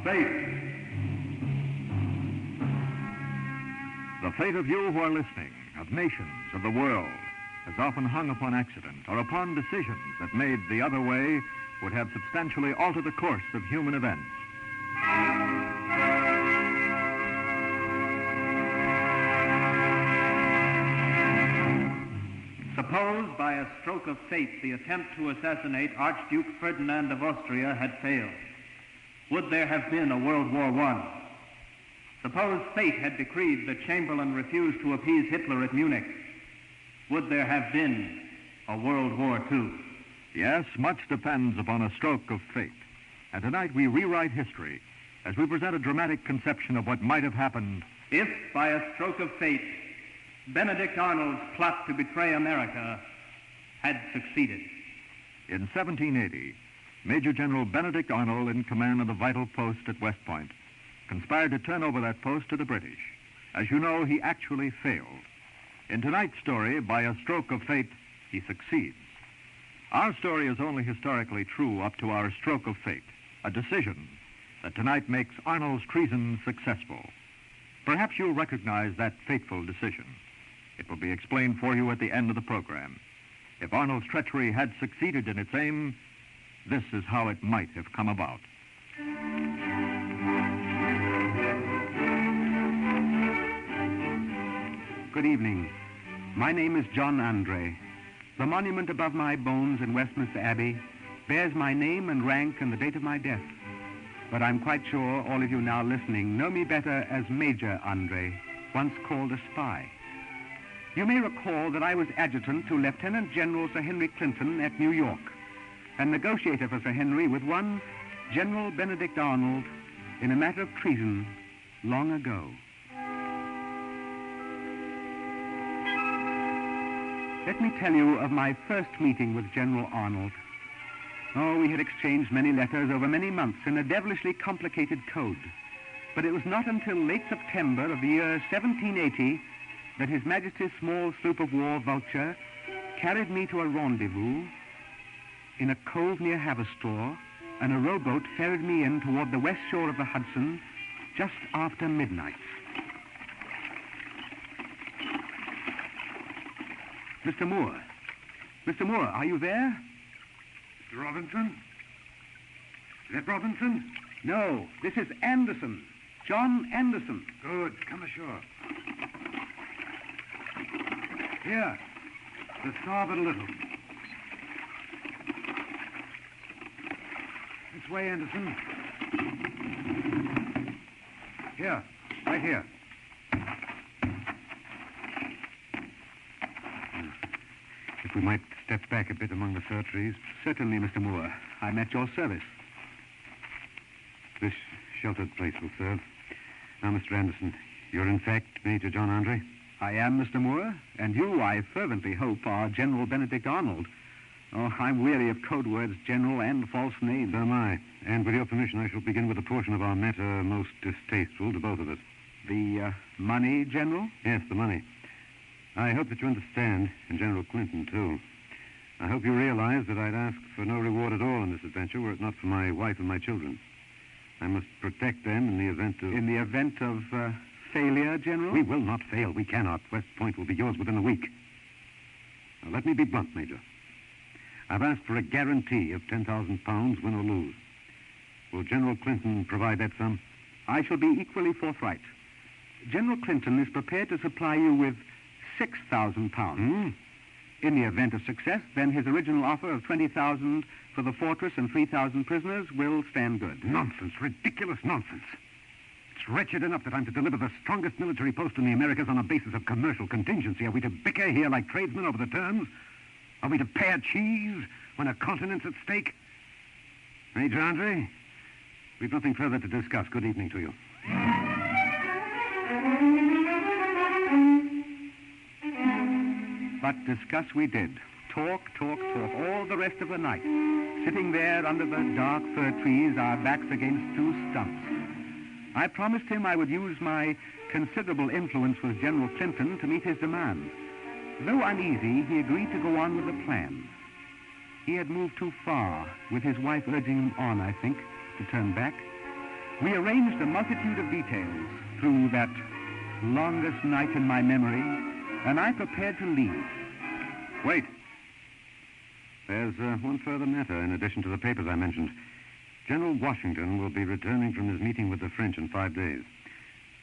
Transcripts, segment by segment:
fate. The fate of you who are listening, of nations, of the world, has often hung upon accident or upon decisions that made the other way would have substantially altered the course of human events. Suppose by a stroke of fate the attempt to assassinate Archduke Ferdinand of Austria had failed. Would there have been a World War I? Suppose fate had decreed that Chamberlain refused to appease Hitler at Munich. Would there have been a World War II? Yes, much depends upon a stroke of fate. And tonight we rewrite history as we present a dramatic conception of what might have happened if, by a stroke of fate, Benedict Arnold's plot to betray America had succeeded. In 1780, Major General Benedict Arnold, in command of the vital post at West Point, conspired to turn over that post to the British. As you know, he actually failed. In tonight's story, by a stroke of fate, he succeeds. Our story is only historically true up to our stroke of fate, a decision that tonight makes Arnold's treason successful. Perhaps you'll recognize that fateful decision. It will be explained for you at the end of the program. If Arnold's treachery had succeeded in its aim, this is how it might have come about. Good evening. My name is John Andre. The monument above my bones in Westminster Abbey bears my name and rank and the date of my death. But I'm quite sure all of you now listening know me better as Major Andre, once called a spy. You may recall that I was adjutant to Lieutenant General Sir Henry Clinton at New York, and negotiator for Sir Henry with one General Benedict Arnold in a matter of treason long ago. Let me tell you of my first meeting with General Arnold. Oh, we had exchanged many letters over many months in a devilishly complicated code. But it was not until late September of the year 1780 that His Majesty's small sloop of war, Vulture, carried me to a rendezvous in a cove near Haverstraw, and a rowboat ferried me in toward the west shore of the Hudson just after midnight. Mr. Moore. Mr. Moore, are you there? Mr. Robinson? Is that Robinson? No, this is Anderson. John Anderson. Good. Come ashore. Here. To starboard a little. This way, Anderson. Here. Right here. If we might step back a bit among the fir trees. Certainly, Mr. Moore. I'm at your service. This sheltered place will serve. Now, Mr. Anderson, you're in fact Major John Andre? I am, Mr. Moore. And you, I fervently hope, are General Benedict Arnold. Oh, I'm weary of code words, General, and false names. So am I. And with your permission, I shall begin with a portion of our matter most distasteful to both of us. The money, General? Yes, the money. I hope that you understand, and General Clinton, too. I hope you realize that I'd ask for no reward at all in this adventure were it not for my wife and my children. I must protect them in the event of... In the event of failure, General? We will not fail. We cannot. West Point will be yours within a week. Now, let me be blunt, Major. I've asked for a guarantee of £10,000, win or lose. Will General Clinton provide that sum? I shall be equally forthright. General Clinton is prepared to supply you with £6,000. In the event of success, then his original offer of $20,000 for the fortress and 3,000 prisoners will stand good. Nonsense. Ridiculous nonsense. It's wretched enough that I'm to deliver the strongest military post in the Americas on a basis of commercial contingency. Are we to bicker here like tradesmen over the terms? Are we to pare cheese when a continent's at stake? Major Andre, we've nothing further to discuss. Good evening to you. But discuss we did. Talk, all the rest of the night. Sitting there under the dark fir trees, our backs against two stumps. I promised him I would use my considerable influence with General Clinton to meet his demands. Though uneasy, he agreed to go on with the plan. He had moved too far, with his wife urging him on, I think, to turn back. We arranged a multitude of details through that longest night in my memory, and I prepared to leave. Wait. There's one further matter in addition to the papers I mentioned. General Washington will be returning from his meeting with the French in 5 days.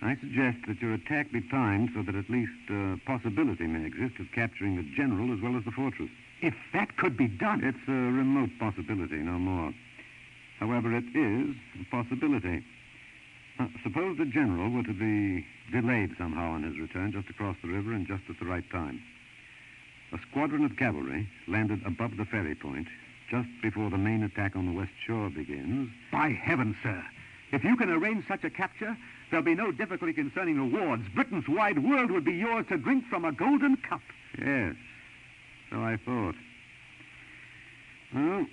I suggest that your attack be timed so that at least a possibility may exist of capturing the general as well as the fortress. If that could be done... It's a remote possibility, no more. However, it is a possibility. Suppose the general were to be delayed somehow on his return just across the river and just at the right time. A squadron of cavalry landed above the ferry point just before the main attack on the west shore begins. By heaven, sir. If you can arrange such a capture, there'll be no difficulty concerning rewards. Britain's wide world would be yours to drink from a golden cup. Yes, so I thought. Well,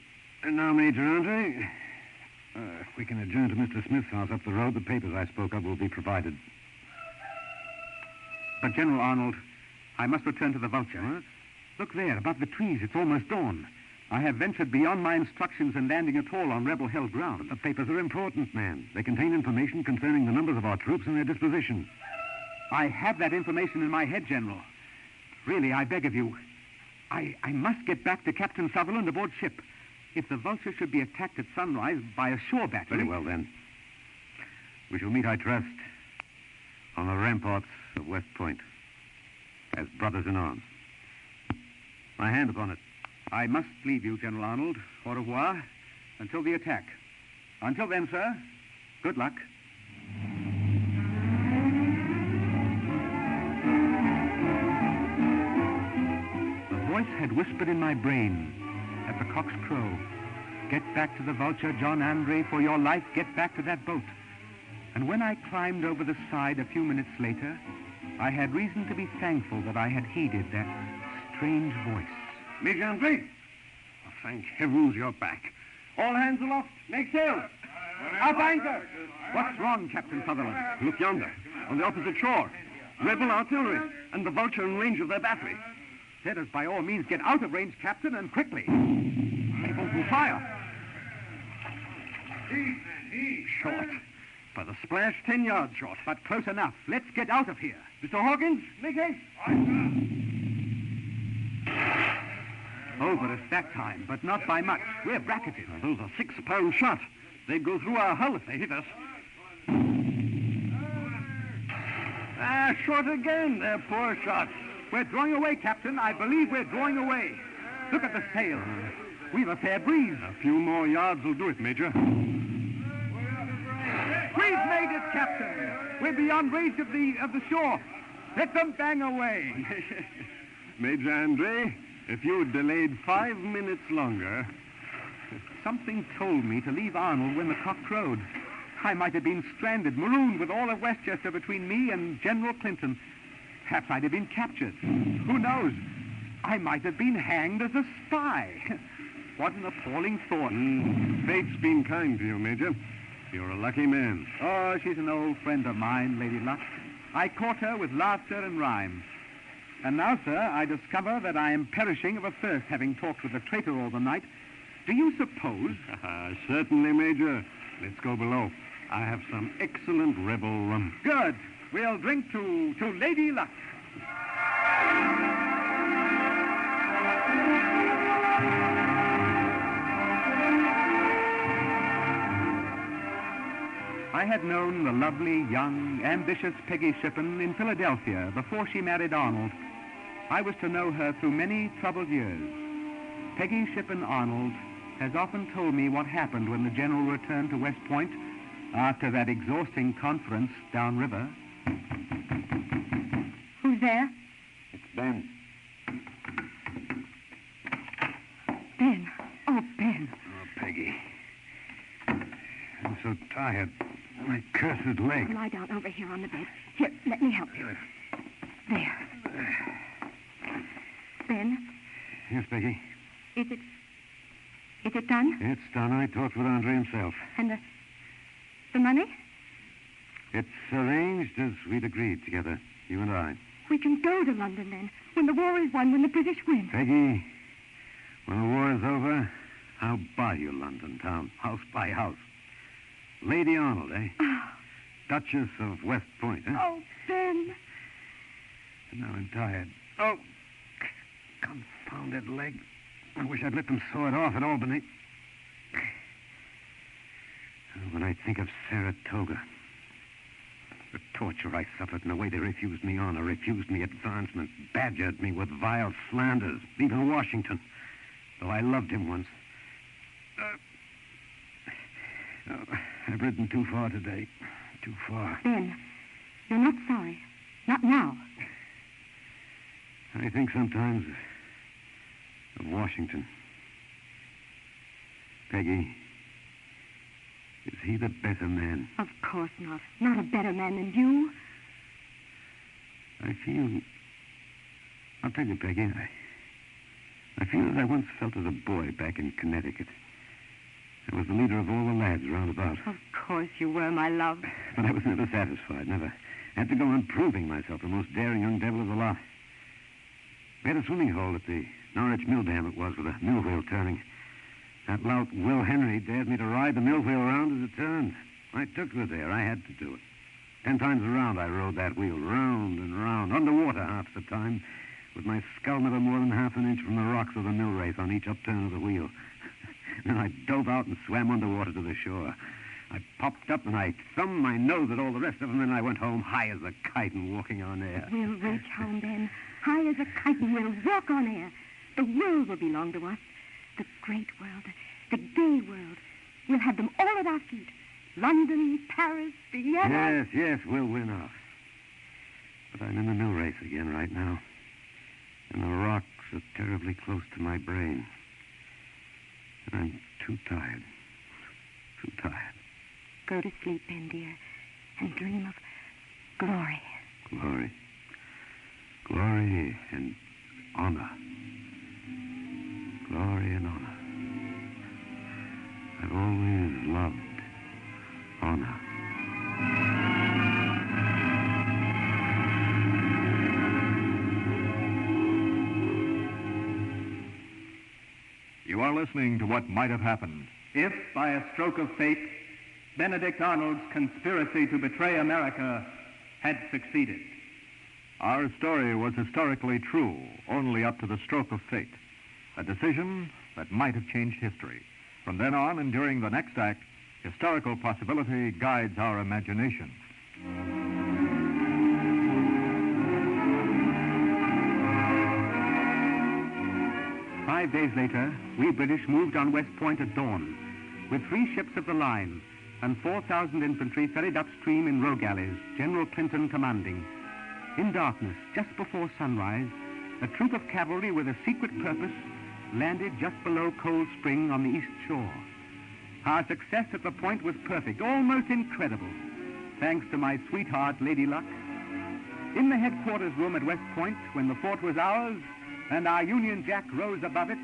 and now, Major Andre, if we can adjourn to Mr. Smith's house up the road, the papers I spoke of will be provided. But, General Arnold, I must return to the Vulture. What? Look there, above the trees. It's almost dawn. I have ventured beyond my instructions in landing at all on rebel-held ground. The papers are important, man. They contain information concerning the numbers of our troops and their disposition. I have that information in my head, General. Really, I beg of you. I must get back to Captain Sutherland aboard ship. If the Vulture should be attacked at sunrise by a shore battery... Very well, then. We shall meet, I trust, on the ramparts of West Point, as brothers in arms. My hand upon it. I must leave you, General Arnold. Au revoir. Until the attack. Until then, sir, good luck. The voice had whispered in my brain at the cock's crow. Get back to the Vulture, John Andre. For your life, get back to that boat. And when I climbed over the side a few minutes later, I had reason to be thankful that I had heeded that strange voice. Major Andre? Oh, thank heavens you're back. All hands aloft. Make sail. Up anchor. What's wrong, Captain Sutherland? Look yonder, on the opposite shore. Rebel artillery, and the Vulture in range of their battery. Let us by all means get out of range, Captain, and quickly. Keep open fire. Short. By the splash, 10 yards short. But close enough. Let's get out of here. Mr. Hawkins, make haste. Over us that time, but not by much. We're bracketed. Those are 6-pound shot. They'd go through our hull if they hit us. Short again. They're poor shots. We're drawing away, Captain. I believe we're drawing away. Look at the sail. We've a fair breeze. A few more yards will do it, Major. We've made it, Captain. We're beyond range of the shore. Let them bang away. Major Andre, if you had delayed 5 minutes longer... Something told me to leave Arnold when the cock crowed. I might have been stranded, marooned with all of Westchester between me and General Clinton. Perhaps I'd have been captured. Who knows? I might have been hanged as a spy. What an appalling thought. Fate's been kind to you, Major. You're a lucky man. Oh, she's an old friend of mine, Lady Luck. I caught her with laughter and rhyme. And now, sir, I discover that I am perishing of a thirst, having talked with a traitor all the night. Do you suppose... Certainly, Major. Let's go below. I have some excellent rebel rum. Good. We'll drink to Lady Luck. I had known the lovely, young, ambitious Peggy Shippen in Philadelphia before she married Arnold. I was to know her through many troubled years. Peggy Shippen Arnold has often told me what happened when the general returned to West Point after that exhausting conference downriver. Who's there? It's Ben. Ben. Oh, Ben. Oh, Peggy. I'm so tired. My cursed leg. Lie down over here on the bed. Here, let me help you. There. Ben, Yes, Peggy. is it done? It's done. I talked with Andre himself. And the money? It's arranged as we'd agreed together, you and I. We can go to London then, when the war is won, when the British win. Peggy, when the war is over, I'll buy you London town, house by house. Lady Arnold, eh? Duchess of West Point, eh? Oh, Ben. And now I'm tired. Oh, confounded leg. I wish I'd let them saw it off at Albany. When I think of Saratoga, the torture I suffered and the way they refused me honor, refused me advancement, badgered me with vile slanders, even Washington, though I loved him once. I've ridden too far today. Too far. Ben, you're not sorry. Not now. I think sometimes of Washington. Peggy, is he the better man? Of course not. Not a better man than you. I feel... I'll tell you, Peggy, I feel as I once felt as a boy back in Connecticut. I was the leader of all the lads round about. Of course you were, my love. But I was never satisfied, never. Had to go on proving myself the most daring young devil of the lot. We had a swimming hole at the Norwich mill dam it was, with a mill wheel turning. That lout Will Henry dared me to ride the mill wheel around as it turned. I took the dare. I had to do it. 10 times around I rode that wheel, round and round, underwater half the time, with my skull never more than half an inch from the rocks of the mill race on each upturn of the wheel. Then I dove out and swam underwater to the shore. I popped up and I thumbed my nose at all the rest of them, and I went home high as a kite and walking on air. We'll reach home, Ben. High as a kite, and we'll walk on air. The world will belong to us. The great world, the gay world. We'll have them all at our feet. London, Paris, Vienna. Yes, we'll win off. But I'm in the mill race again right now. And the rocks are terribly close to my brain. And I'm too tired. Too tired. Go to sleep, Ben, dear, and dream of glory. Glory. Glory and honor. Glory and honor. I've always loved honor. You are listening to What Might Have Happened. If, by a stroke of fate, Benedict Arnold's conspiracy to betray America had succeeded. Our story was historically true, only up to the stroke of fate. A decision that might have changed history. From then on and during the next act, historical possibility guides our imagination. 5 days later, we British moved on West Point at dawn, with 3 ships of the line and 4,000 infantry ferried upstream in row galleys, General Clinton commanding. In darkness, just before sunrise, a troop of cavalry with a secret purpose landed just below Cold Spring on the east shore. Our success at the point was perfect, almost incredible, thanks to my sweetheart, Lady Luck. In the headquarters room at West Point, when the fort was ours and our Union Jack rose above it.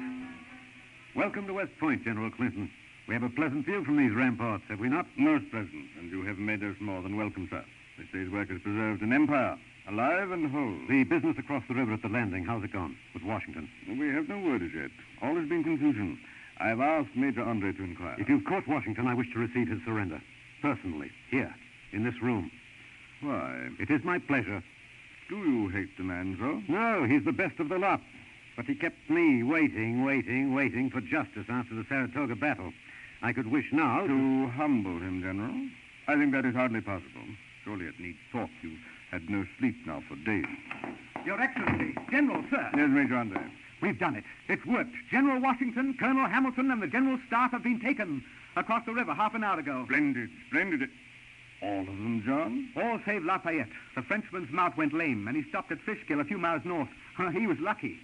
Welcome to West Point, General Clinton. We have a pleasant view from these ramparts, have we not? Most pleasant, and you have made us more than welcome, sir. This day's work has preserved an empire, alive and whole. The business across the river at the landing, how's it gone with Washington? We have no word as yet. All has been confusion. I have asked Major Andre to inquire. If you've caught Washington, I wish to receive his surrender. Personally, here, in this room. Why? It is my pleasure. Do you hate the man so? No, he's the best of the lot. But he kept me waiting for justice after the Saratoga battle. I could wish now to humble him, General. I think that is hardly possible. Surely it needs thought. You've had no sleep now for days. Your Excellency, General, sir. Yes, Major Andre. We've done it. It's worked. General Washington, Colonel Hamilton, and the General Staff have been taken across the river half an hour ago. Splendid. All of them, John? All save Lafayette. The Frenchman's mount went lame, and he stopped at Fishkill a few miles north. He was lucky.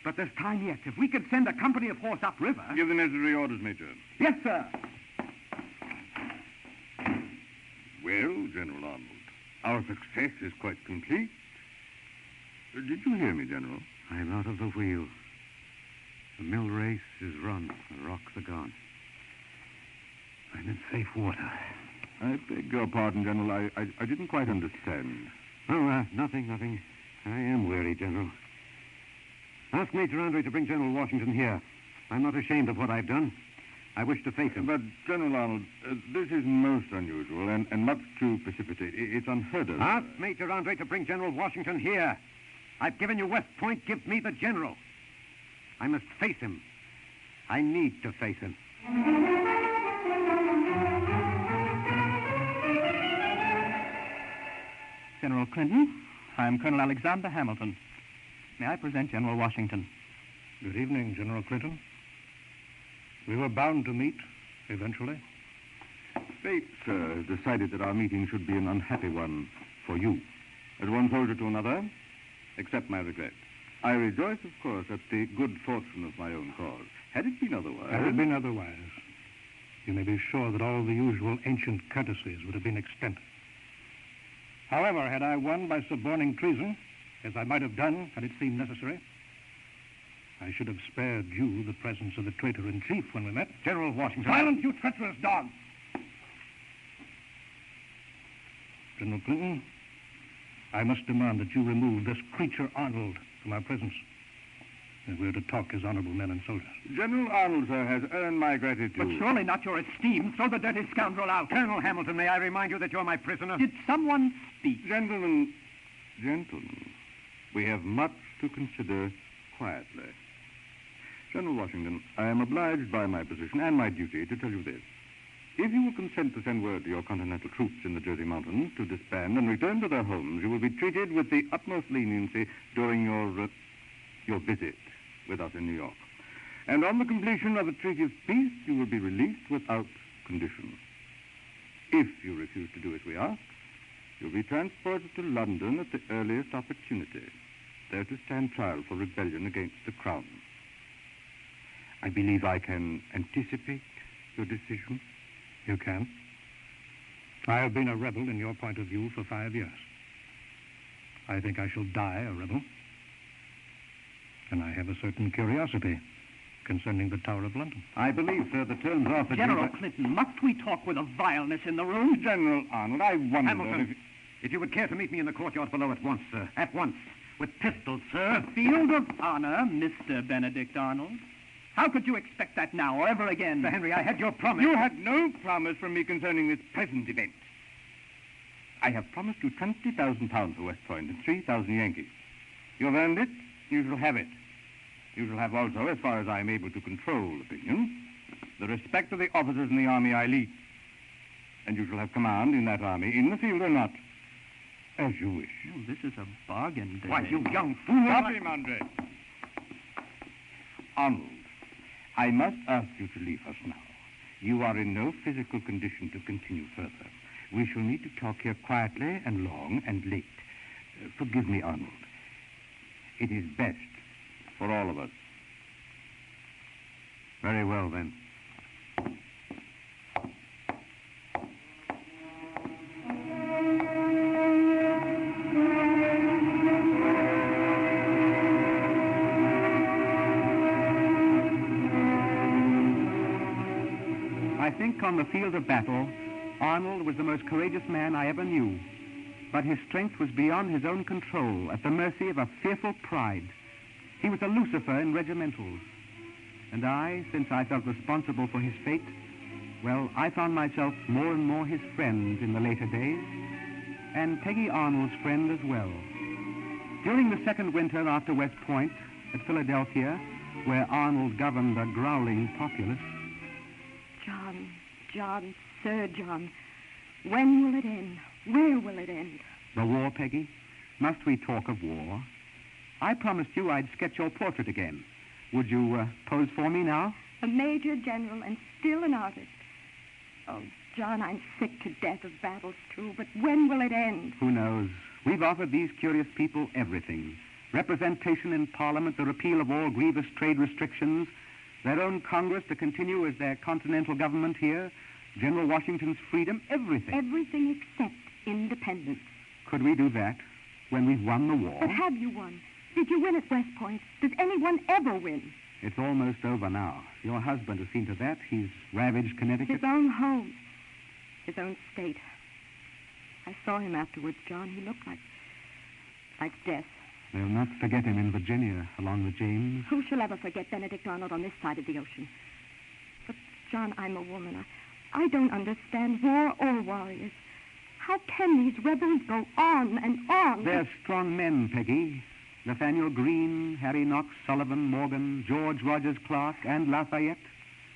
But there's time yet. If we could send a company of horse upriver... Give the necessary orders, Major. Yes, sir. Well, General Arnold, our success is quite complete. Did you hear me, General? I'm out of the wheel. The mill race is run. The rocks are gone. I'm in safe water. I beg your pardon, General. I didn't quite understand. Oh, nothing. I am weary, General. Ask Major Andre to bring General Washington here. I'm not ashamed of what I've done. I wish to face him. But, General Arnold, this is most unusual and much too precipitate. It's unheard of. Ask Major Andre to bring General Washington here. I've given you West Point. Give me the general. I must face him. I need to face him. General Clinton, I'm Colonel Alexander Hamilton. May I present General Washington? Good evening, General Clinton. We were bound to meet, eventually. Fate, sir, has decided that our meeting should be an unhappy one for you. As one soldier to another, accept my regret. I rejoice, of course, at the good fortune of my own cause. Had it been otherwise... Had it been otherwise, you may be sure that all the usual ancient courtesies would have been extended. However, had I won by suborning treason, as I might have done had it seemed necessary, I should have spared you the presence of the traitor-in-chief when we met. General Washington. Silence, you treacherous dog! General Clinton, I must demand that you remove this creature Arnold from our presence, if we're to talk as honorable men and soldiers. General Arnold, sir, has earned my gratitude. But surely not your esteem. Throw the dirty scoundrel out. Colonel Hamilton, may I remind you that you're my prisoner? Did someone speak? Gentlemen, we have much to consider quietly. General Washington, I am obliged by my position and my duty to tell you this. If you will consent to send word to your continental troops in the Jersey Mountains to disband and return to their homes, you will be treated with the utmost leniency during your visit with us in New York. And on the completion of a treaty of peace, you will be released without condition. If you refuse to do as we ask, you'll be transported to London at the earliest opportunity, there to stand trial for rebellion against the Crown. I believe I can anticipate your decision. You can. I have been a rebel in your point of view for 5 years. I think I shall die a rebel. And I have a certain curiosity concerning the Tower of London. I believe, sir, the terms offered... General Clinton, must we talk with a vileness in the room? General Arnold, I wonder... Hamilton, if you would care to meet me in the courtyard below at once, sir. At once. With pistols, sir. The field of honor, Mr. Benedict Arnold. How could you expect that now or ever again? Sir Henry, I had your promise. You had no promise from me concerning this present event. I have promised you £20,000 for West Point and 3,000 Yankees. You have earned it. You shall have it. You shall have also, as far as I am able to control opinion, the respect of the officers in the army I lead. And you shall have command in that army, in the field or not, as you wish. Oh, this is a bargain day. Why, you young fool. Stop him, Andre. Arnold, I must ask you to leave us now. You are in no physical condition to continue further. We shall need to talk here quietly and long and late. Forgive me, Arnold. It is best for all of us. Very well, then. I think on the field of battle, Arnold was the most courageous man I ever knew. But his strength was beyond his own control, at the mercy of a fearful pride. He was a Lucifer in regimentals. And I, since I felt responsible for his fate, well, I found myself more and more his friend in the later days, and Peggy Arnold's friend as well. During the second winter after West Point, at Philadelphia, where Arnold governed a growling populace, John, Sir John, when will it end? Where will it end? The war, Peggy? Must we talk of war? I promised you I'd sketch your portrait again. Would you pose for me now? A major general and still an artist. Oh, John, I'm sick to death of battles, too, but when will it end? Who knows? We've offered these curious people everything. Representation in Parliament, the repeal of all grievous trade restrictions, their own Congress to continue as their continental government here, General Washington's freedom, everything. Everything except independence. Could we do that when we've won the war? But have you won? Did you win at West Point? Does anyone ever win? It's almost over now. Your husband has seen to that. He's ravaged Connecticut. His own home. His own state. I saw him afterwards, John. He looked like death. They'll not forget him in Virginia, along the James. Who shall ever forget Benedict Arnold on this side of the ocean? But John, I'm a woman. I don't understand war or warriors. How can these rebels go on and on? They're strong men, Peggy. Nathaniel Greene, Harry Knox, Sullivan, Morgan, George Rogers Clark, and Lafayette,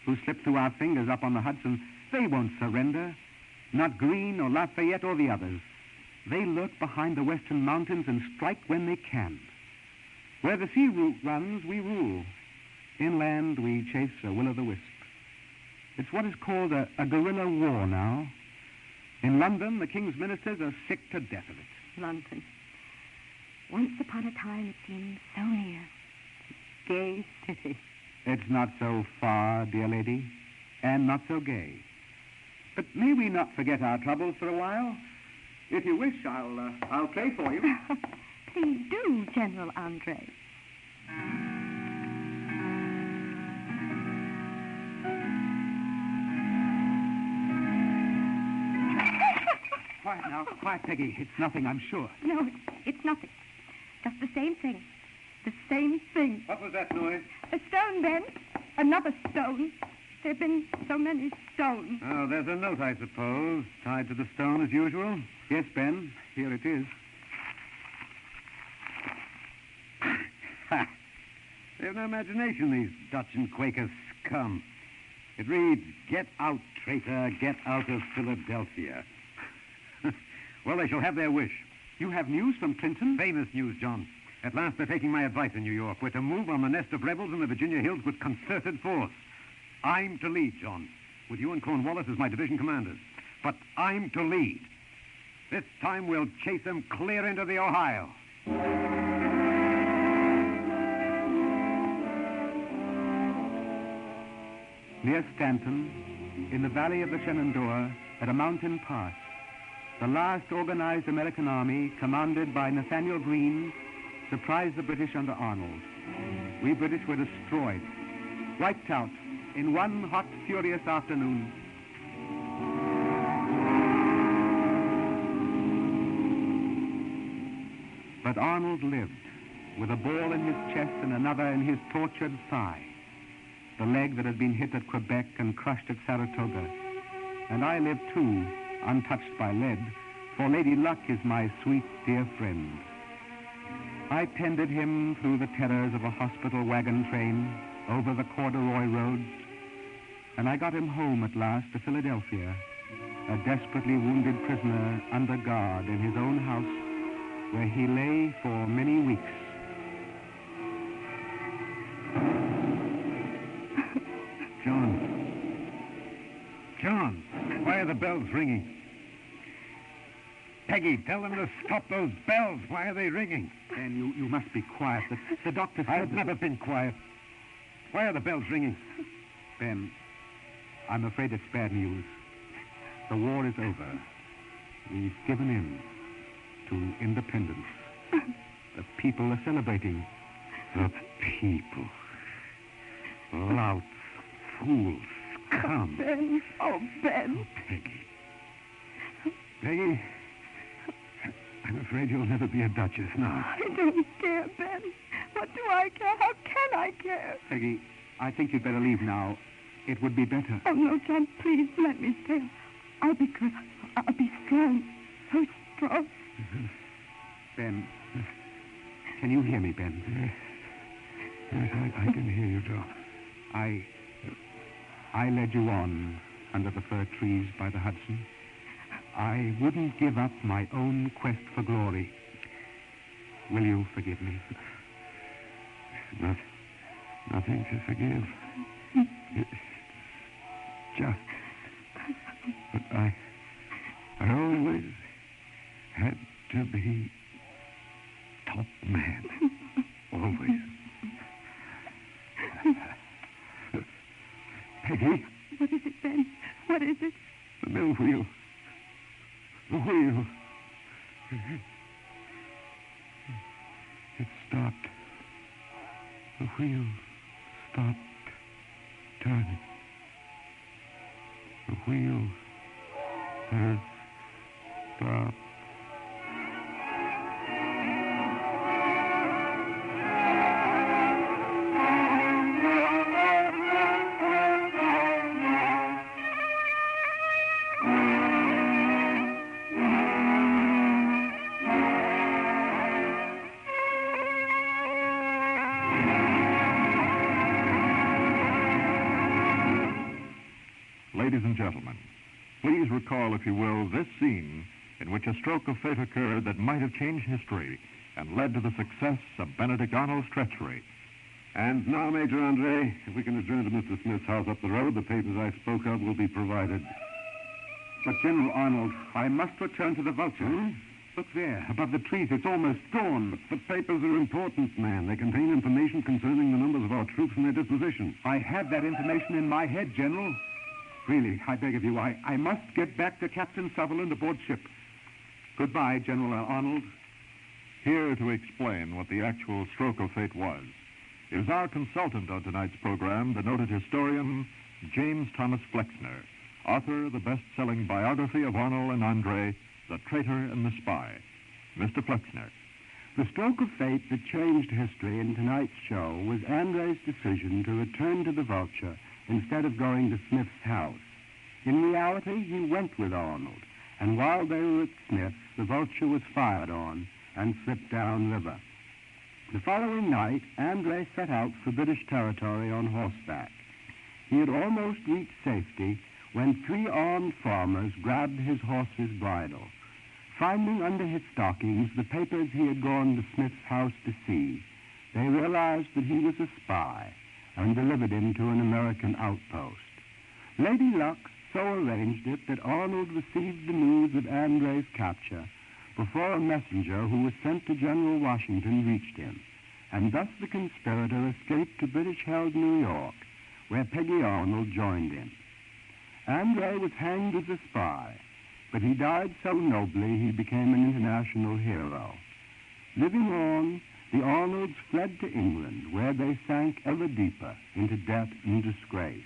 who slipped through our fingers up on the Hudson, they won't surrender. Not Greene or Lafayette or the others. They lurk behind the western mountains and strike when they can. Where the sea route runs, we rule. Inland, we chase a will-o'-the-wisp. It's what is called a guerrilla war now. In London, the King's ministers are sick to death of it. London. Once upon a time, it seemed so near. Gay city. It's not so far, dear lady, and not so gay. But may we not forget our troubles for a while? If you wish, I'll play for you. Please do, General Andre. Quiet now. Quiet, Peggy. It's nothing, I'm sure. No, it's nothing. Just the same thing. The same thing. What was that noise? A stone, Ben. Another stone. There have been so many stones. Oh, there's a note, I suppose, tied to the stone as usual. Yes, Ben. Here it is. Ha! They have no imagination, these Dutch and Quaker scum. It reads, "Get out, traitor, get out of Philadelphia." Well, they shall have their wish. You have news from Clinton? Famous news, John. At last they're taking my advice in New York. We're to move on the nest of rebels in the Virginia hills with concerted force. I'm to lead, John, with you and Cornwallis as my division commanders. But I'm to lead. This time we'll chase them clear into the Ohio. Near Stanton, in the valley of the Shenandoah, at a mountain pass, the last organized American army, commanded by Nathaniel Greene, surprised the British under Arnold. We British were destroyed, wiped out in one hot, furious afternoon. But Arnold lived, with a ball in his chest and another in his tortured thigh, the leg that had been hit at Quebec and crushed at Saratoga. And I live too, untouched by lead, for Lady Luck is my sweet, dear friend. I tended him through the terrors of a hospital wagon train, over the corduroy roads, and I got him home at last to Philadelphia, a desperately wounded prisoner under guard in his own house, where he lay for many weeks. John, why are the bells ringing? Peggy, tell them to stop those bells. Why are they ringing? Ben, you must be quiet. The doctor said... I've never been quiet. Why are the bells ringing? Ben, I'm afraid it's bad news. The war is over. We've given in to independence. The people are celebrating. The people. Louts, fools, scum. Ben, oh, Ben. Oh, Peggy. Peggy, I'm afraid you'll never be a duchess now. I don't care, Ben. What do I care? How can I care? Peggy, I think you'd better leave now. It would be better. Oh, no, John, please let me stay. I'll be good. I'll be strong. So strong. Ben, can you hear me, Ben? Yes, I can hear you, John. I led you on under the fir trees by the Hudson. I wouldn't give up my own quest for glory. Will you forgive me? Nothing to forgive. It's just... But I always had to be top man. Always. Peggy? What is it, Ben? What is it? The mill wheel. The wheel. It stopped. The wheel stopped turning. The wheel has stopped. ladies and gentlemen, please recall, if you will, this scene in which a stroke of fate occurred that might have changed history and led to the success of Benedict Arnold's treachery. And now, Major Andre, if we can adjourn to Mr. Smith's house up the road, the papers I spoke of will be provided. But, General Arnold, I must return to the Vulture. Look there, above the trees. It's almost dawn. But the papers are important, man. They contain information concerning the numbers of our troops and their disposition. I have that information in my head, General. Really, I beg of you, I must get back to Captain Sutherland aboard ship. Goodbye, General Arnold. Here to explain what the actual stroke of fate was is our consultant on tonight's program, the noted historian James Thomas Flexner, author of the best-selling biography of Arnold and Andre, The Traitor and the Spy. Mr. Flexner. The stroke of fate that changed history in tonight's show was Andre's decision to return to the Vulture instead of going to Smith's house. In reality, he went with Arnold, and while they were at Smith's, the Vulture was fired on and slipped downriver. The following night, Andre set out for British territory on horseback. He had almost reached safety when 3 armed farmers grabbed his horse's bridle. Finding under his stockings the papers he had gone to Smith's house to see, they realized that he was a spy and delivered him to an American outpost. Lady Luck so arranged it that Arnold received the news of Andre's capture before a messenger who was sent to General Washington reached him, and thus the conspirator escaped to British-held New York, where Peggy Arnold joined him. Andre was hanged as a spy, but he died so nobly he became an international hero. Living on, the Arnolds fled to England, where they sank ever deeper into debt and disgrace.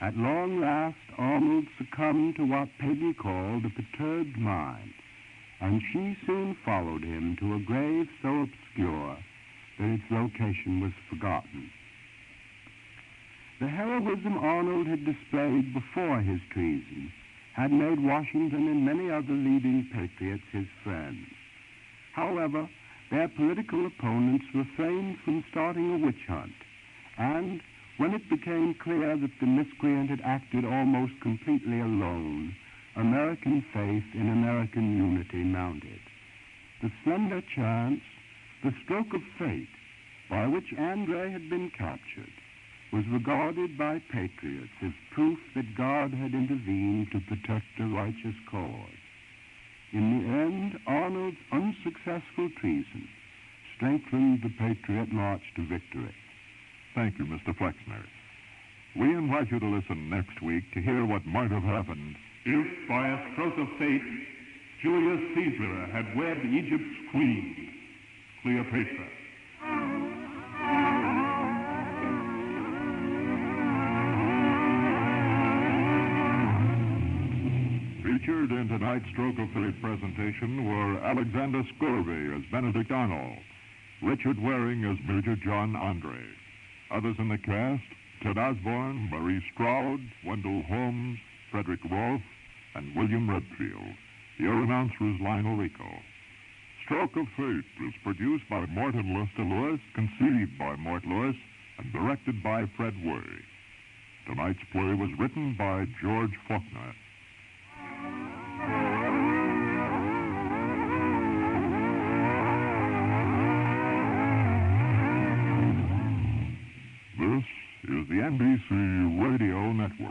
At long last, Arnold succumbed to what Peggy called a perturbed mind, and she soon followed him to a grave so obscure that its location was forgotten. The heroism Arnold had displayed before his treason had made Washington and many other leading patriots his friends. However, their political opponents refrained from starting a witch hunt, and when it became clear that the miscreant had acted almost completely alone, American faith in American unity mounted. The slender chance, the stroke of fate, by which Andre had been captured, was regarded by patriots as proof that God had intervened to protect a righteous cause. In the end, Arnold's unsuccessful treason strengthened the patriot march to victory. Thank you, Mr. Flexner. We invite you to listen next week to hear what might have happened if, by a stroke of fate, Julius Caesar had wed Egypt's queen, Cleopatra. Featured in tonight's Stroke of Fate presentation were Alexander Scourby as Benedict Arnold, Richard Waring as Major John Andre. Others in the cast, Ted Osborne, Marie Stroud, Wendell Holmes, Frederick Wolfe, and William Redfield. Your announcer is Lionel Ricco. Stroke of Fate is produced by Mort and Lester Lewis, conceived by Mort Lewis, and directed by Fred Weihe. Tonight's play was written by George Faulkner. This is the NBC Radio Network.